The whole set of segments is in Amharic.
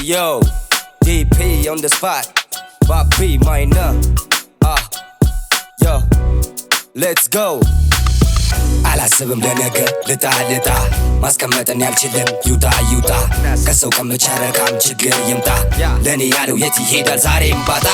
yo, DP on the spot, Bobby minor, yo, let's go. አላስብም ለነገ ልጣ ማስቀመጥን ያልችልም ይውጣ ከሰው ከመቻረካም ችግር ይምጣ ለኔ ያለው የት ይሄዳል ዛሬም ባጣ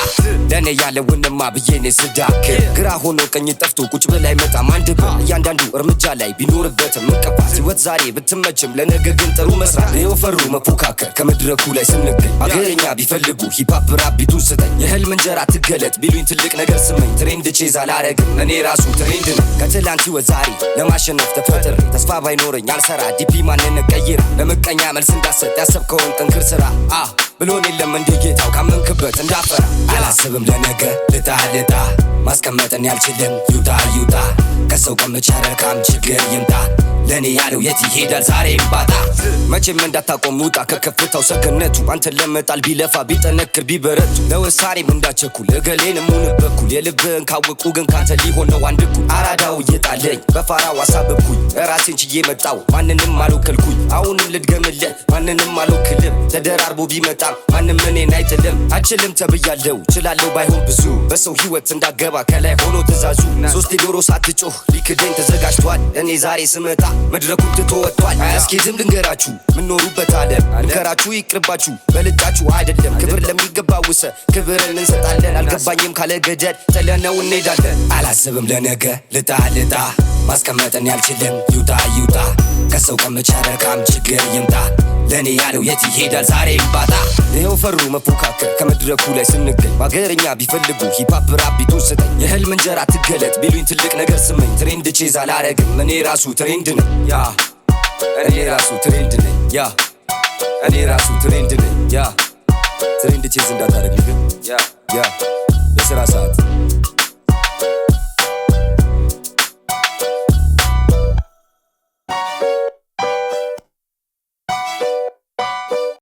ለኔ ያለውንማ ብዬኔ ስዳክር ግራ ሆኖ ቀኝ ጠፍቶ ቁጭ ብላይ መጣም አንድ እያንዳንዱ እርምጃ ላይ ቢኖርበትም እንቅፋት ህይወት ዛሬ ብትመችም ለነገ ግን ጥሩ መስራት የወፈሩ መፎካከር ከመድረኩ ላይ ስንገኝ አገረኛ ቢፈልጉ ሂፓፕ ራፕ ቢቱን ስጠኝ የህልም እንጀራ ትገለጥ ቢሉኝ ትልቅ ነገር ስመኝ ትሬንድ ቼዝ አላረግም እኔ ራሱ ትሬንድ ነው ከትላንት ህይወት ዛሬ ለማሸነፍ ተፈጥሬ ተስፋ ባይኖረኝ አልሰራ ዲፒ ማንን ቀይር ለመቀኛ መልስ እንዳሰጥ ያሰብከውን ጠንክር ስራ ብሎን የለም እንደ ጌታው ካመንክበት እንዳፈራ አላስብም ለነገ ልጣ ማስቀመጥን ያልችልም ይውጣ ከሰው ከመቻረካም ችግር ይምጣ ለኔ ያለው የት ይሄዳል ዛሬም ባጣ መቼም እንዳታቆም ውጣ ከከፍታው ሰገነቱ አንተን ለመጣል ቢለፋ ቢጠነክር ቢበረቱ ለወሳሬም እንዳቸኩል እገሌንም ሆነበኩል የልብህን ካወቁ ግን ካንተ ሊሆን ነው አንድ እኩል አራዳው እየጣለኝ በፋራው አሳበኩኝ ራሴን ችዬ መጣው ማንንም አልወከልኩኝ አሁንም ልድገምልህ ማንንም አልወክልም ተደራርቦ ቢመጣ ማንም እኔን አይጥልም አችልም ተብያለው ችላለው ባይሆን ብዙ በሰው ህይወት እንዳገባ ከላይ ሆኖ ትዛዙ ሶስት ዶሮ ሳትጮህ ሊክደኝ ተዘጋጅቷል እኔ ዛሬ ስመጣ መድረኩን ትቶ ወጥቷል አያስኬድም ልንገራችሁ ምንኖሩበት ዓለም ንከራችሁ ይቅርባችሁ በልጫችሁ አይደለም ክብር ለሚገባው ክብርን እንሰጣለን አልገባኝም ካለ ገደል ጥለነው እንሄዳለን አላስብም ለነገ ልጣ ማስቀመጥን ያልችልም ይውጣ ከሰው ከመቻረካም ችግር ይምጣ ለኔ ያለው የት ይሄዳል ዛሬም ባጣ የወፈሩ መፎካከር ከመድረኩ ላይ ስንገኝ አገረኛ ቢፈልጉ ሂፓፕ ራፕ ቢቱን ስጠኝ የህልም እንጀራ ትገለጥ ቢሉኝ ትልቅ ነገር ስመኝ ትሬንድ ቼዝ አላረግም እኔ ራሱ ትሬንድ ነኝ እኔ ራሱ ትሬንድ ነኝ እኔ ራሱ ትሬንድ ነኝ ትሬንድ ቼዝ እንዳታረግ ግን የሥራ ሰዓት